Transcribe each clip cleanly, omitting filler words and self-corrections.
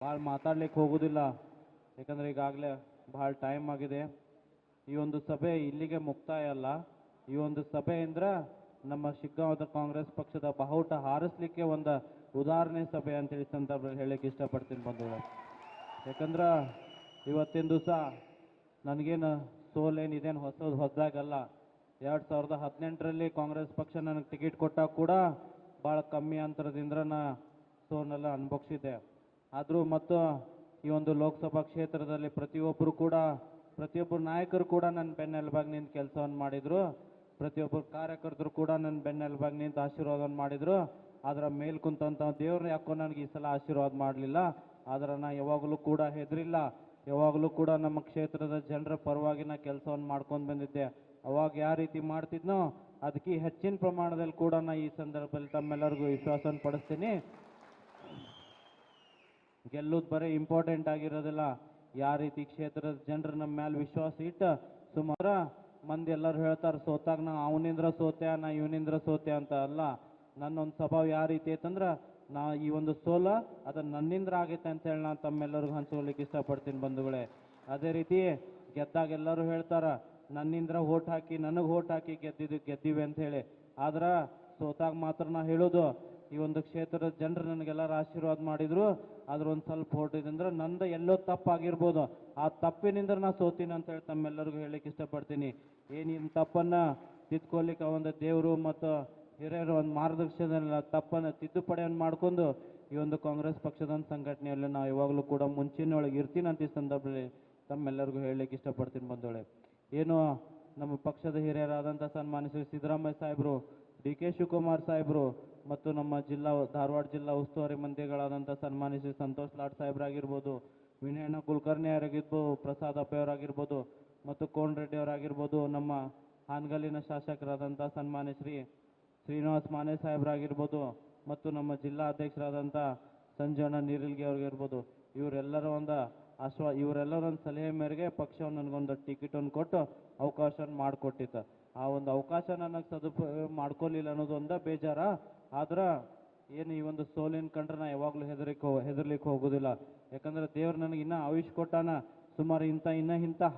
ಭಾಳ ಮಾತಾಡ್ಲಿಕ್ಕೆ ಹೋಗೋದಿಲ್ಲ, ಯಾಕಂದರೆ ಈಗಾಗಲೇ ಭಾಳ ಟೈಮ್ ಆಗಿದೆ. ಈ ಒಂದು ಸಭೆ ಇಲ್ಲಿಗೆ ಮುಕ್ತಾಯ ಅಲ್ಲ. ಈ ಒಂದು ಸಭೆಯಿಂದ ನಮ್ಮ ಶಿಗ್ಗಾಂವದ ಕಾಂಗ್ರೆಸ್ ಪಕ್ಷದ ಬಾವುಟ ಹಾರಿಸ್ಲಿಕ್ಕೆ ಒಂದು ಉದಾಹರಣೆ ಸಭೆ ಅಂತೇಳಿ ಸಂದರ್ಭದಲ್ಲಿ ಹೇಳಕ್ಕೆ ಇಷ್ಟಪಡ್ತೀನಿ ಬಂಧುಗಳೇ. ಯಾಕಂದ್ರೆ ಇವತ್ತಿನ ದಿವಸ ನನಗೇನು ಸೋಲೇನು ಇದೇನು ಹೊಸದಾಗಲ್ಲ. 2018ರಲ್ಲಿ ಕಾಂಗ್ರೆಸ್ ಪಕ್ಷ ನನಗೆ ಟಿಕೆಟ್ ಕೊಟ್ಟಾಗ ಕೂಡ ಭಾಳ ಕಮ್ಮಿ ಅಂತರದಿಂದ ನಾ ಸೋನೆಲ್ಲ ಅನುಭವಿಸಿದ್ದೆ. ಆದರೂ ಮತ್ತು ಈ ಒಂದು ಲೋಕಸಭಾ ಕ್ಷೇತ್ರದಲ್ಲಿ ಪ್ರತಿಯೊಬ್ಬರು ನಾಯಕರು ಕೂಡ ನನ್ನ ಬೆನ್ನೆಲುಬಾಗಿ ನಿಂತು ಕೆಲಸವನ್ನು ಮಾಡಿದರು. ಪ್ರತಿಯೊಬ್ಬರು ಕಾರ್ಯಕರ್ತರು ಕೂಡ ನನ್ನ ಬೆನ್ನೆಲುಬಾಗಿ ನಿಂತು ಆಶೀರ್ವಾದವನ್ನು ಮಾಡಿದರು. ಅದರ ಮೇಲೆ ಕುಂತಂಥ ದೇವ್ರು ಯಾಕೋ ನನಗೆ ಈ ಸಲ ಆಶೀರ್ವಾದ ಮಾಡಲಿಲ್ಲ. ಆದರೆ ನಾ ಯಾವಾಗಲೂ ಕೂಡ ಹೆದರಿಲ್ಲ. ಯಾವಾಗಲೂ ಕೂಡ ನಮ್ಮ ಕ್ಷೇತ್ರದ ಜನರ ಪರವಾಗಿ ನಾ ಕೆಲಸವನ್ನು ಮಾಡ್ಕೊಂಡು ಬಂದಿದ್ದೆ. ಅವಾಗ ಯಾವ ರೀತಿ ಮಾಡ್ತಿದ್ನೋ ಅದಕ್ಕೆ ಹೆಚ್ಚಿನ ಪ್ರಮಾಣದಲ್ಲಿ ಕೂಡ ನಾ ಈ ಸಂದರ್ಭದಲ್ಲಿ ತಮ್ಮೆಲ್ಲರಿಗೂ ವಿಶ್ವಾಸವನ್ನು ಪಡಿಸ್ತೀನಿ. ಗೆಲ್ಲೋದು ಬರೀ ಇಂಪಾರ್ಟೆಂಟ್ ಆಗಿರೋದಿಲ್ಲ, ಯಾವ ರೀತಿ ಕ್ಷೇತ್ರದ ಜನರು ನಮ್ಮ ಮೇಲೆ ವಿಶ್ವಾಸ ಇಟ್ಟು ಸುಮಾರು ಮಂದಿ ಎಲ್ಲರೂ ಹೇಳ್ತಾರೆ ಸೋತಾಗ ನಾ ಅವನಿಂದ್ರ ಸೋತೆ ನಾ ಇವನಿಂದ್ರ ಸೋತೆ ಅಂತ ಅಲ್ಲ. ನನ್ನೊಂದು ಸ್ವಭಾವ ಯಾವ ರೀತಿ ಐತಂದ್ರೆ ನಾ ಈ ಒಂದು ಸೋಲ ಅದು ನನ್ನಿಂದ್ರ ಆಗೈತೆ ಅಂತೇಳಿ ನಾನು ತಮ್ಮೆಲ್ಲರಿಗೂ ಹಂಚ್ಕೊಳ್ಳಿಕ್ಕೆ ಇಷ್ಟಪಡ್ತೀನಿ ಬಂಧುಗಳೇ. ಅದೇ ರೀತಿ ಗೆದ್ದಾಗ ಎಲ್ಲರೂ ಹೇಳ್ತಾರೆ ನನ್ನಿಂದ್ರ ಓಟ್ ಹಾಕಿ ನನಗೆ ಓಟ್ ಹಾಕಿ ಗೆದ್ದೀವಿ ಅಂತ ಹೇಳಿ. ಆದ್ರೆ ಸೋತಾಗ ಮಾತ್ರ ನಾ ಹೇಳೋದು ಈ ಒಂದು ಕ್ಷೇತ್ರದ ಜನರು ನನಗೆಲ್ಲರೂ ಆಶೀರ್ವಾದ ಮಾಡಿದ್ರು. ಆದ್ರೆ ಒಂದು ಸ್ವಲ್ಪ ಓಟ್ ಇದಂದ್ರೆ ನಂದು ಎಲ್ಲೋ ತಪ್ಪಾಗಿರ್ಬೋದು, ಆ ತಪ್ಪಿನಿಂದ ನಾ ಸೋತೀನಿ ಅಂತೇಳಿ ತಮ್ಮೆಲ್ಲರಿಗೂ ಹೇಳಲಿಕ್ಕೆ ಇಷ್ಟಪಡ್ತೀನಿ. ಏನು ತಪ್ಪನ್ನು ತಿದ್ಕೊಳ್ಳಿಕ್ಕೆ ಒಂದು ದೇವರು ಮತ್ತು ಹಿರಿಯರು ಒಂದು ಮಾರ್ಗದರ್ಶನದಲ್ಲಿ ತಪ್ಪನ್ನು ತಿದ್ದುಪಡಿಯನ್ನು ಮಾಡ್ಕೊಂಡು ಈ ಒಂದು ಕಾಂಗ್ರೆಸ್ ಪಕ್ಷದ ಸಂಘಟನೆಯಲ್ಲಿ ನಾವು ಯಾವಾಗಲೂ ಕೂಡ ಮುಂಚಿನೊಳಗೆ ಇರ್ತೀನಿ ಅಂತ ಈ ಸಂದರ್ಭದಲ್ಲಿ ತಮ್ಮೆಲ್ಲರಿಗೂ ಹೇಳಲಿಕ್ಕೆ ಇಷ್ಟಪಡ್ತೀನಿ ಬಂಧುಗಳೇ. ಏನು ನಮ್ಮ ಪಕ್ಷದ ಹಿರಿಯರಾದಂಥ ಸನ್ಮಾನಿಸಿದ ಸಿದ್ದರಾಮಯ್ಯ ಸಾಹೇಬರು, ಡಿ ಕೆ ಶಿವಕುಮಾರ್ ಸಾಹೇಬರು ಮತ್ತು ನಮ್ಮ ಧಾರವಾಡ ಜಿಲ್ಲಾ ಉಸ್ತುವಾರಿ ಮಂತ್ರಿಗಳಾದಂಥ ಸನ್ಮಾನಿಸಿದ ಸಂತೋಷ್ ಲಾಡ್ ಸಾಹೇಬರಾಗಿರ್ಬೋದು, ವಿನಯಣ್ಣ ಕುಲಕರ್ಣಿ ಅವರಾಗಿರ್ಬೋದು, ಪ್ರಸಾದ್ ಅಪ್ಪೆಯವರಾಗಿರ್ಬೋದು ಮತ್ತು ಕೋನ್ ರೆಡ್ಡಿ ಅವರಾಗಿರ್ಬೋದು, ನಮ್ಮ ಹಾನಗಲ್ಲಿನ ಶಾಸಕರಾದಂಥ ಸನ್ಮಾನ್ಯ ಶ್ರೀನಿವಾಸ್ ಮಾನೆ ಸಾಹೇಬರಾಗಿರ್ಬೋದು ಮತ್ತು ನಮ್ಮ ಜಿಲ್ಲಾ ಅಧ್ಯಕ್ಷರಾದಂಥ ಸಂಜಯಣ್ಣ ನೀರಿಲ್ಗೆ ಅವ್ರಿಗಿರ್ಬೋದು, ಇವರೆಲ್ಲರ ಒಂದು ಸಲಹೆ ಮೇರೆಗೆ ಪಕ್ಷವನ್ನು ನನಗೊಂದು ಟಿಕೆಟನ್ನು ಕೊಟ್ಟು ಅವಕಾಶವನ್ನು ಮಾಡಿಕೊಟ್ಟಿತ್ತು. ಆ ಒಂದು ಅವಕಾಶ ನನಗೆ ಸದುಪಯೋಗ ಮಾಡ್ಕೊಳ್ಳಿಲ್ಲ ಅನ್ನೋದೊಂದು ಬೇಜಾರ. ಆದ್ರೆ ಏನು ಈ ಒಂದು ಸೋಲಿನ ಕಂಡ್ರೆ ನಾ ಯಾವಾಗಲೂ ಹೆದರ್ಲಿಕ್ಕೆ ಹೋಗೋದಿಲ್ಲ. ಯಾಕಂದ್ರೆ ದೇವ್ರು ನನಗೆ ಇನ್ನೂ ಆಯುಷ್ ಕೊಟ್ಟಾನ. ಸುಮಾರು ಇಂಥ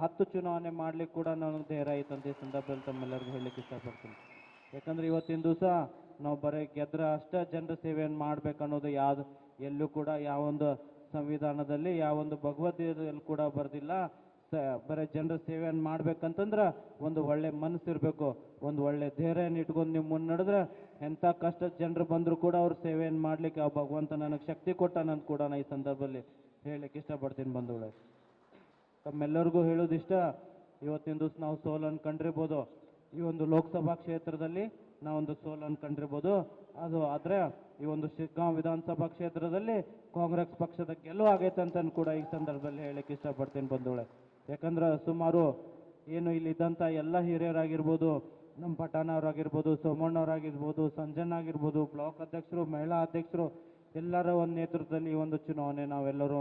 10 ಚುನಾವಣೆ ಮಾಡ್ಲಿಕ್ಕೆ ಕೂಡ ನನಗೆ ಧೈರ್ಯ ಐತೆ ಅಂತ ಈ ಸಂದರ್ಭದಲ್ಲಿ ತಮ್ಮೆಲ್ಲರಿಗೂ ಹೇಳಲಿಕ್ಕೆ ಇಷ್ಟಪಡ್ತೀನಿ. ಯಾಕಂದ್ರೆ ಇವತ್ತಿನ ದಿವಸ ನಾವು ಬರೀ ಗೆದ್ರೆ ಅಷ್ಟೇ ಜನರ ಸೇವೆಯನ್ನು ಮಾಡ್ಬೇಕನ್ನೋದು ಎಲ್ಲೂ ಕೂಡ ಯಾವೊಂದು ಸಂವಿಧಾನದಲ್ಲಿ ಯಾವೊಂದು ಭಗವದ್ಗೀತೆಯಲ್ಲಿ ಕೂಡ ಬರೆದಿಲ್ಲ. ಬರೀ ಜನರ ಸೇವೆಯನ್ನು ಮಾಡ್ಬೇಕಂತಂದ್ರೆ ಒಂದು ಒಳ್ಳೆ ಮನಸ್ಸಿರಬೇಕು, ಒಂದು ಒಳ್ಳೆ ಧೈರ್ಯವನ್ನು ಇಟ್ಕೊಂಡು ನೀವು ಮುನ್ನಡೆದ್ರೆ ಎಂಥ ಕಷ್ಟದ ಜನರು ಬಂದರೂ ಕೂಡ ಅವ್ರ ಸೇವೆಯನ್ನು ಮಾಡಲಿಕ್ಕೆ ಆ ಭಗವಂತ ನನಗೆ ಶಕ್ತಿ ಕೊಟ್ಟಾನಂತ ಕೂಡ ನಾನು ಈ ಸಂದರ್ಭದಲ್ಲಿ ಹೇಳಲಿಕ್ಕೆ ಇಷ್ಟಪಡ್ತೀನಿ ಬಂಧುಗಳೇ. ತಮ್ಮೆಲ್ಲರಿಗೂ ಹೇಳೋದಿಷ್ಟ, ಇವತ್ತಿನ ದಿವಸ ನಾವು ಸೋಲನ್ನು ಕಂಡಿರ್ಬೋದು. ಈ ಒಂದು ಲೋಕಸಭಾ ಕ್ಷೇತ್ರದಲ್ಲಿ ನಾವೊಂದು ಸೋಲನ್ನು ಕಂಡಿರ್ಬೋದು. ಆದರೆ ಈ ಒಂದು ಶಿಗ್ಗಾಂವ್ ವಿಧಾನಸಭಾ ಕ್ಷೇತ್ರದಲ್ಲಿ ಕಾಂಗ್ರೆಸ್ ಪಕ್ಷದ ಗೆಲುವು ಆಗೈತೆ ಅಂತ ಕೂಡ ಈ ಸಂದರ್ಭದಲ್ಲಿ ಹೇಳಲಿಕ್ಕೆ ಇಷ್ಟಪಡ್ತೀನಿ ಬಂಧುಗಳೇ. ಯಾಕಂದ್ರೆ ಸುಮಾರು ಏನು ಇಲ್ಲಿದ್ದಂಥ ಎಲ್ಲ ಹಿರಿಯರಾಗಿರ್ಬೋದು, ನಮ್ಮ ಪಠಾಣವರಾಗಿರ್ಬೋದು, ಸೋಮಣ್ಣವರಾಗಿರ್ಬೋದು, ಸಂಜನ್ ಆಗಿರ್ಬೋದು, ಬ್ಲಾಕ್ ಅಧ್ಯಕ್ಷರು, ಮಹಿಳಾ ಅಧ್ಯಕ್ಷರು, ಎಲ್ಲರ ಒಂದು ನೇತೃತ್ವದಲ್ಲಿ ಈ ಒಂದು ಚುನಾವಣೆ ನಾವೆಲ್ಲರೂ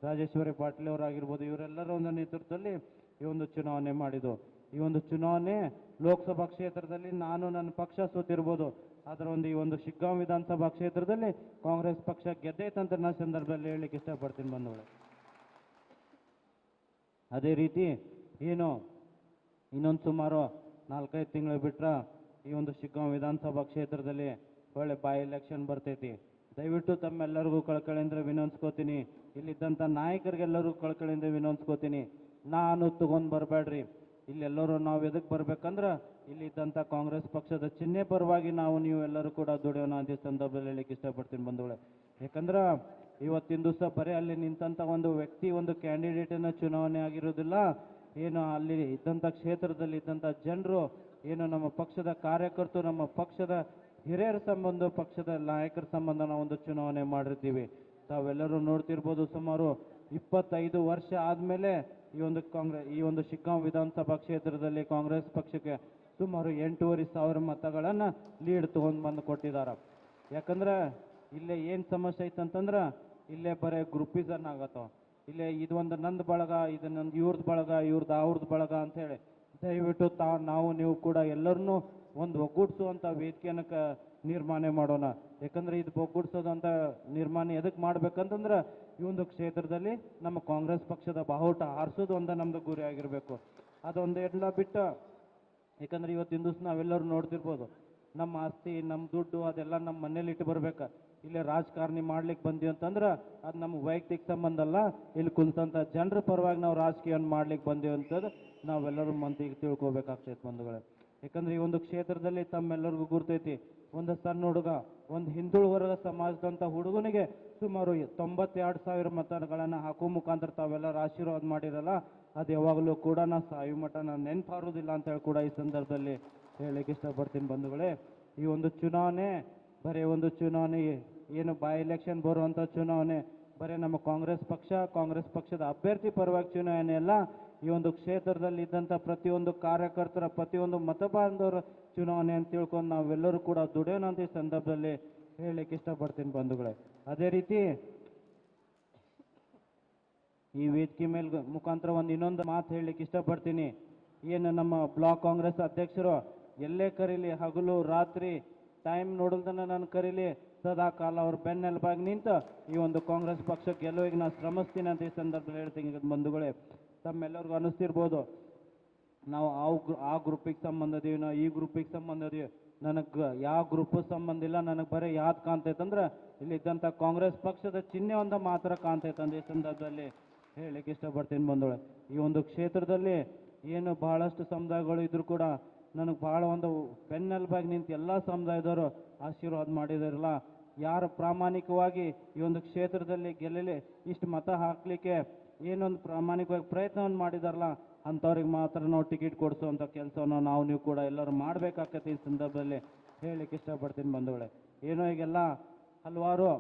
ರಾಜೇಶ್ವರಿ ಪಾಟೀಲ್ ಅವರಾಗಿರ್ಬೋದು, ಇವರೆಲ್ಲರ ಒಂದು ನೇತೃತ್ವದಲ್ಲಿ ಈ ಒಂದು ಚುನಾವಣೆ ಮಾಡಿದ್ದು. ಈ ಒಂದು ಚುನಾವಣೆ ಲೋಕಸಭಾ ಕ್ಷೇತ್ರದಲ್ಲಿ ನನ್ನ ಪಕ್ಷ ಸೋತಿರ್ಬೋದು, ಅದರ ಈ ಒಂದು ಶಿಗ್ಗಾಂವ್ ವಿಧಾನಸಭಾ ಕ್ಷೇತ್ರದಲ್ಲಿ ಕಾಂಗ್ರೆಸ್ ಪಕ್ಷ ಗೆದ್ದೈತಂತ ನಾನು ಸಂದರ್ಭದಲ್ಲಿ ಹೇಳಲಿಕ್ಕೆ ಇಷ್ಟಪಡ್ತೀನಿ ಬಂಧುಗಳೇ. ಅದೇ ರೀತಿ ಏನು ಇನ್ನೊಂದು ಸುಮಾರು 4-5 ತಿಂಗಳು ಬಿಟ್ರೆ ಈ ಒಂದು ಶಿಗ್ಗಾಂವ್ ವಿಧಾನಸಭಾ ಕ್ಷೇತ್ರದಲ್ಲಿ ಒಳ್ಳೆ ಎಲೆಕ್ಷನ್ ಬರ್ತೈತಿ. ದಯವಿಟ್ಟು ತಮ್ಮೆಲ್ಲರಿಗೂ ಕಳಕಳಿಯಿಂದ ವಿನಂತಿಸ್ಕೋತೀನಿ, ಇಲ್ಲಿದ್ದಂಥ ನಾಯಕರಿಗೆಲ್ಲರಿಗೂ ಕಳಕಳಿಯಿಂದ ವಿನಂತಿಸ್ಕೋತೀನಿ, ನಾನು ತಗೊಂಡು ಬರಬೇಡ್ರಿ. ಇಲ್ಲೆಲ್ಲರೂ ನಾವು ಎದಕ್ಕೆ ಬರ್ಬೇಕಂದ್ರೆ ಇಲ್ಲಿದ್ದಂಥ ಕಾಂಗ್ರೆಸ್ ಪಕ್ಷದ ಚಿಹ್ನೆ ಪರವಾಗಿ ನೀವು ಎಲ್ಲರೂ ಕೂಡ ದುಡಿಯೋಣ ಅಂತ ಸಂದರ್ಭದಲ್ಲಿ ಹೇಳಲಿಕ್ಕೆ ಇಷ್ಟಪಡ್ತೀನಿ ಬಂಧುಗಳೇ. ಯಾಕಂದ್ರೆ ಇವತ್ತಿನ ದಿವಸ ಬರೀ ಅಲ್ಲಿ ನಿಂತಂಥ ಒಂದು ವ್ಯಕ್ತಿ ಒಂದು ಕ್ಯಾಂಡಿಡೇಟನ್ನು ಚುನಾವಣೆ ಆಗಿರೋದಿಲ್ಲ. ಏನು ಅಲ್ಲಿ ಇದ್ದಂಥ ಕ್ಷೇತ್ರದಲ್ಲಿ ಇದ್ದಂಥ ಜನರು, ಏನು ನಮ್ಮ ಪಕ್ಷದ ಕಾರ್ಯಕರ್ತರು, ನಮ್ಮ ಪಕ್ಷದ ಹಿರಿಯರ ಸಂಬಂಧ, ಪಕ್ಷದ ನಾಯಕರ ಸಂಬಂಧ ನಾವು ಒಂದು ಚುನಾವಣೆ ಮಾಡಿರ್ತೀವಿ. ತಾವೆಲ್ಲರೂ ನೋಡ್ತಿರ್ಬೋದು, ಸುಮಾರು 25 ವರ್ಷ ಆದಮೇಲೆ ಈ ಒಂದು ಶಿಗ್ಗಾಂವ್ ವಿಧಾನಸಭಾ ಕ್ಷೇತ್ರದಲ್ಲಿ ಕಾಂಗ್ರೆಸ್ ಪಕ್ಷಕ್ಕೆ ಸುಮಾರು 8,500 ಮತಗಳನ್ನು ಲೀಡ್ ತೊಗೊಂಡು ಬಂದು ಕೊಟ್ಟಿದ್ದಾರೆ. ಯಾಕಂದ್ರೆ ಇಲ್ಲೇ ಏನು ಸಮಸ್ಯೆ ಐತಂತಂದ್ರೆ ಇಲ್ಲೇ ಬರೀ ಗ್ರೂಪಿಸನ್ ಆಗತ್ತವ. ಇಲ್ಲೇ ಇದು ಒಂದು ನಂದು ಬಳಗ, ಇದು ನಂದು ಇವ್ರದ್ದು ಬಳಗ, ಇವ್ರದ್ದು ಅವ್ರದ್ದು ಬಳಗ ಅಂಥೇಳಿ ದಯವಿಟ್ಟು ನಾವು ನೀವು ಕೂಡ ಎಲ್ಲರನ್ನೂ ಒಂದು ಒಗ್ಗೂಡಿಸುವಂಥ ವೇದಿಕೆಯನ್ನು ನಿರ್ಮಾಣ ಮಾಡೋಣ. ಯಾಕಂದ್ರೆ ಇದು ಒಗ್ಗೂಡಿಸೋದಂಥ ನಿರ್ಮಾಣ ಎದಕ್ಕೆ ಮಾಡ್ಬೇಕಂತಂದ್ರೆ ಈ ಒಂದು ಕ್ಷೇತ್ರದಲ್ಲಿ ನಮ್ಮ ಕಾಂಗ್ರೆಸ್ ಪಕ್ಷದ ಬಾವುಟ ಹಾರಿಸೋದು ಒಂದು ನಮ್ಮದು ಗುರಿ ಆಗಿರಬೇಕು. ಅದೊಂದು ಎಲ್ಲ ಬಿಟ್ಟು, ಯಾಕಂದ್ರೆ ಇವತ್ತಿನ ದಿವಸ ನಾವೆಲ್ಲರೂ ನೋಡ್ತಿರ್ಬೋದು, ನಮ್ಮ ಆಸ್ತಿ ನಮ್ಮ ದುಡ್ಡು ಅದೆಲ್ಲ ನಮ್ಮ ಮನೇಲಿ ಇಟ್ಟು ಬರ್ಬೇಕು. ಇಲ್ಲೇ ರಾಜಕಾರಣಿ ಮಾಡ್ಲಿಕ್ಕೆ ಬಂದೀವಿ ಅಂತಂದ್ರೆ ಅದು ನಮ್ಮ ವೈಯಕ್ತಿಕ ಸಂಬಂಧ ಅಲ್ಲ, ಇಲ್ಲಿ ಕುಂತಂಥ ಜನರ ಪರವಾಗಿ ನಾವು ರಾಜಕೀಯವನ್ನು ಮಾಡ್ಲಿಕ್ಕೆ ಬಂದೀವಿ ಅಂತದ್ದು ನಾವೆಲ್ಲರೂ ಮಂದಿಗೆ ತಿಳ್ಕೊಬೇಕಾಗ್ತೈತೆ ಬಂಧುಗಳೇ. ಯಾಕಂದ್ರೆ ಈ ಒಂದು ಕ್ಷೇತ್ರದಲ್ಲಿ ತಮ್ಮೆಲ್ಲರಿಗೂ ಗುರ್ತೈತಿ, ಒಂದು ಸಣ್ಣ ಹುಡುಗ, ಒಂದು ಹಿಂದುಳಿದ ವರ್ಗ ಸಮಾಜದಂಥ ಹುಡುಗನಿಗೆ ಸುಮಾರು 92,000 ಮತಗಳನ್ನು ಹಾಕುವ ಮುಖಾಂತರ ತಾವೆಲ್ಲರೂ ಆಶೀರ್ವಾದ ಮಾಡಿರಲ್ಲ, ಅದು ಯಾವಾಗಲೂ ಕೂಡ ನಾ ಸಾಯು ಮಠ ನಾನು ನೆನಪಾರೋದಿಲ್ಲ ಅಂತ ಹೇಳಿ ಕೂಡ ಈ ಸಂದರ್ಭದಲ್ಲಿ ಹೇಳಲಿಕ್ಕೆ ಇಷ್ಟಪಡ್ತೀನಿ ಬಂಧುಗಳೇ. ಈ ಒಂದು ಚುನಾವಣೆ ಬರೀ ಒಂದು ಚುನಾವಣೆ ಏನು ಬೈ ಎಲೆಕ್ಷನ್ ಬರುವಂಥ ಚುನಾವಣೆ ಬರೀ ನಮ್ಮ ಕಾಂಗ್ರೆಸ್ ಪಕ್ಷದ ಅಭ್ಯರ್ಥಿ ಪರವಾಗಿ ಚುನಾವಣೆ ಅಲ್ಲ, ಈ ಒಂದು ಕ್ಷೇತ್ರದಲ್ಲಿ ಇದ್ದಂಥ ಪ್ರತಿಯೊಂದು ಕಾರ್ಯಕರ್ತರ ಪ್ರತಿಯೊಂದು ಮತಬಾಂಧವರ ಚುನಾವಣೆ ಅಂತ ತಿಳ್ಕೊಂಡು ನಾವೆಲ್ಲರೂ ಕೂಡ ದುಡಿಯೋಣ ಅಂತ ಈ ಸಂದರ್ಭದಲ್ಲಿ ಹೇಳಲಿಕ್ಕೆ ಇಷ್ಟಪಡ್ತೀನಿ ಬಂಧುಗಳೇ. ಅದೇ ರೀತಿ ಈ ವೇದಿಕೆ ಮೇಲೆ ಮುಖಾಂತರ ಇನ್ನೊಂದು ಮಾತು ಹೇಳಲಿಕ್ಕೆ ಇಷ್ಟಪಡ್ತೀನಿ. ಏನು ನಮ್ಮ ಬ್ಲಾಕ್ ಕಾಂಗ್ರೆಸ್ ಅಧ್ಯಕ್ಷರು ಎಲ್ಲೇ ಕರೀಲಿ, ಹಗಲು ರಾತ್ರಿ ಟೈಮ್ ನೋಡಲ್ದನ್ನ ನಾನು ಕರೀಲಿ, ಸದಾ ಕಾಲ ಅವ್ರ ಬೆನ್ನೆಲುಬಾಗಿ ನಿಂತು ಈ ಒಂದು ಕಾಂಗ್ರೆಸ್ ಪಕ್ಷ ಗೆಲುವಿಗೆ ನಾನು ಶ್ರಮಿಸ್ತೀನಿ ಅಂತ ಈ ಸಂದರ್ಭದಲ್ಲಿ ಹೇಳ್ತೀನಿ ಬಂಧುಗಳೇ. ತಮ್ಮೆಲ್ಲರಿಗೂ ಅನ್ನಿಸ್ತಿರ್ಬೋದು, ನಾವು ಆ ಗ್ರೂಪಿಗೆ ಸಂಬಂಧ ಅದೀವಿ, ನಾವು ಈ ಗ್ರೂಪಿಗೆ ಸಂಬಂಧ ಅದೀವಿ. ನನಗೆ ಯಾವ ಗ್ರೂಪ್ ಸಂಬಂಧ ಇಲ್ಲ, ನನಗೆ ಬರೀ ಯಾವ್ದು ಕಾಣ್ತೈತಂದ್ರೆ ಇಲ್ಲಿದ್ದಂಥ ಕಾಂಗ್ರೆಸ್ ಪಕ್ಷದ ಚಿಹ್ನೆ ಒಂದು ಮಾತ್ರ ಕಾಣ್ತೈತಂದ್ರೆ ಈ ಸಂದರ್ಭದಲ್ಲಿ ಹೇಳಲಿಕ್ಕೆ ಇಷ್ಟಪಡ್ತೀನಿ ಬಂಧುಗಳೇ. ಈ ಒಂದು ಕ್ಷೇತ್ರದಲ್ಲಿ ಏನು ಬಹಳಷ್ಟು ಸಮುದಾಯಗಳು ಇದ್ರೂ ಕೂಡ ನನಗೆ ಭಾಳ ಒಂದು ಬೆನ್ನೆಲುಬಾಗಿ ನಿಂತು ಎಲ್ಲ ಸಮುದಾಯದವರು ಆಶೀರ್ವಾದ ಮಾಡಿದಾರಲ್ಲ, ಯಾರು ಪ್ರಾಮಾಣಿಕವಾಗಿ ಈ ಒಂದು ಕ್ಷೇತ್ರದಲ್ಲಿ ಗೆಲ್ಲಲಿ ಇಷ್ಟು ಮತ ಹಾಕಲಿಕ್ಕೆ ಏನೊಂದು ಪ್ರಾಮಾಣಿಕವಾಗಿ ಪ್ರಯತ್ನವನ್ನು ಮಾಡಿದಾರಲ್ಲ, ಅಂಥವ್ರಿಗೆ ಮಾತ್ರ ನಾವು ಟಿಕೆಟ್ ಕೊಡಿಸುವಂಥ ಕೆಲಸವನ್ನು ನೀವು ಕೂಡ ಎಲ್ಲರೂ ಮಾಡಬೇಕಾಗತ್ತೆ ಈ ಸಂದರ್ಭದಲ್ಲಿ ಹೇಳಲಿಕ್ಕೆ ಇಷ್ಟಪಡ್ತೀನಿ ಬಂಧುಗಳೇ. ಏನೋ ಈಗೆಲ್ಲ ಹಲವಾರು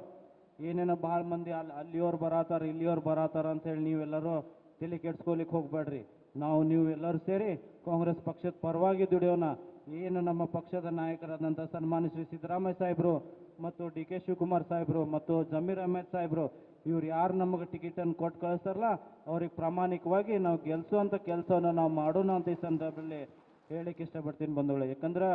ಏನೇನೋ ಭಾಳ ಮಂದಿ ಅಲ್ಲಿಯವ್ರು ಬರತ್ತಾರ ಇಲ್ಲಿಯವ್ರು ಬರತ್ತಾರ ಅಂತೇಳಿ ನೀವೆಲ್ಲರೂ ತಲೆ ಕೆಡ್ಸ್ಕೊಲಿಕ್ಕೆ ಹೋಗ್ಬೇಡ್ರಿ. ನೀವು ಎಲ್ಲರೂ ಸೇರಿ ಕಾಂಗ್ರೆಸ್ ಪಕ್ಷದ ಪರವಾಗಿ ದುಡಿಯೋಣ. ಏನು ನಮ್ಮ ಪಕ್ಷದ ನಾಯಕರಾದಂಥ ಸನ್ಮಾನ್ಯ ಶ್ರೀ ಸಿದ್ದರಾಮಯ್ಯ ಸಾಹೇಬರು ಮತ್ತು DK ಶಿವಕುಮಾರ್ ಸಾಹೇಬರು ಮತ್ತು ಜಮೀರ್ ಅಹ್ಮದ್ ಸಾಹೇಬರು ಇವ್ರು ಯಾರು ನಮಗೆ ಟಿಕೆಟನ್ನು ಕೊಟ್ಟು ಕಳಿಸ್ತಾರಲ್ಲ ಅವ್ರಿಗೆ ಪ್ರಾಮಾಣಿಕವಾಗಿ ನಾವು ಗೆಲ್ಲಿಸುವಂಥ ಕೆಲಸವನ್ನು ನಾವು ಮಾಡೋಣ ಅಂತ ಈ ಸಂದರ್ಭದಲ್ಲಿ ಹೇಳಲಿಕ್ಕೆ ಇಷ್ಟಪಡ್ತೀನಿ ಬಂಧುಗಳೇ. ಯಾಕಂದ್ರೆ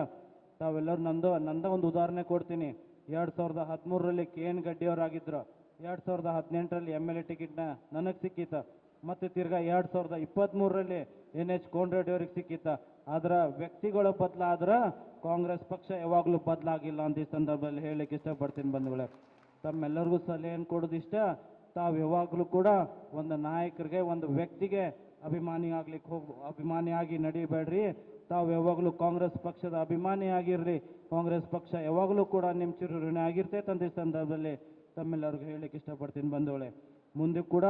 ತಾವೆಲ್ಲರೂ ನಂದ ಒಂದು ಉದಾಹರಣೆ ಕೊಡ್ತೀನಿ. 2013ರಲ್ಲಿ KN ಗಡ್ಡಿಯವರಾಗಿದ್ದರು, 2018ರಲ್ಲಿ MLA ಟಿಕೆಟ್ನ ನನಗೆ ಸಿಕ್ಕಿತ್ತು, ಮತ್ತು ತಿರ್ಗಾ 2023ರಲ್ಲಿ NH ಕೋನರೆಡ್ಡಿ ಅವ್ರಿಗೆ ಸಿಕ್ಕಿತ್ತ. ಅದರ ವ್ಯಕ್ತಿಗಳು ಬದಲಾದ್ರೆ ಕಾಂಗ್ರೆಸ್ ಪಕ್ಷ ಯಾವಾಗಲೂ ಬದಲಾಗಿಲ್ಲ ಅಂತ ಈ ಸಂದರ್ಭದಲ್ಲಿ ಹೇಳಲಿಕ್ಕೆ ಇಷ್ಟಪಡ್ತೀನಿ ಬಂಧುಗಳೇ. ತಮ್ಮೆಲ್ಲರಿಗೂ ಸಲಹೆಯನ್ನು ಕೊಡೋದು ಇಷ್ಟ, ತಾವು ಯಾವಾಗಲೂ ಕೂಡ ಒಂದು ನಾಯಕರಿಗೆ ಒಂದು ವ್ಯಕ್ತಿಗೆ ಅಭಿಮಾನಿಯಾಗಿ ನಡೀಬೇಡ್ರಿ. ತಾವು ಯಾವಾಗಲೂ ಕಾಂಗ್ರೆಸ್ ಪಕ್ಷದ ಅಭಿಮಾನಿಯಾಗಿರ್ರಿ. ಕಾಂಗ್ರೆಸ್ ಪಕ್ಷ ಯಾವಾಗಲೂ ಕೂಡ ನಿಮ್ಮ ಚಿರಋಣಿ ಆಗಿರ್ತೈತೆ ಅಂತ ಈ ಸಂದರ್ಭದಲ್ಲಿ ತಮ್ಮೆಲ್ಲರಿಗೂ ಹೇಳಲಿಕ್ಕೆ ಇಷ್ಟಪಡ್ತೀನಿ ಬಂಧುಗಳೇ. ಮುಂದೆ ಕೂಡ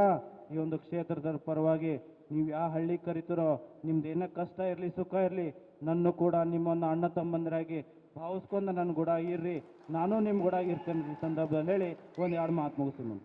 ಈ ಒಂದು ಕ್ಷೇತ್ರದ ಪರವಾಗಿ ನೀವು ಯಾವ ಹಳ್ಳಿ ಕರಿತೀರೋ, ನಿಮ್ದು ಏನೋ ಕಷ್ಟ ಇರಲಿ ಸುಖ ಇರಲಿ, ನನ್ನ ಕೂಡ ನಿಮ್ಮನ್ನು ಅಣ್ಣ ತಮ್ಮಂದರಾಗಿ ಭಾವಿಸ್ಕೊಂಡು ನನ್ನ ಕೂಡ ಇರ್ರಿ, ನಾನು ನಿಮ್ಮ ಕೂಡ ಇರ್ತೇನೆ ಈ ಸಂದರ್ಭದಲ್ಲಿ ಹೇಳಿ 1-2 ಮಾತು ಮುಗಿಸ್ತೀನಿ.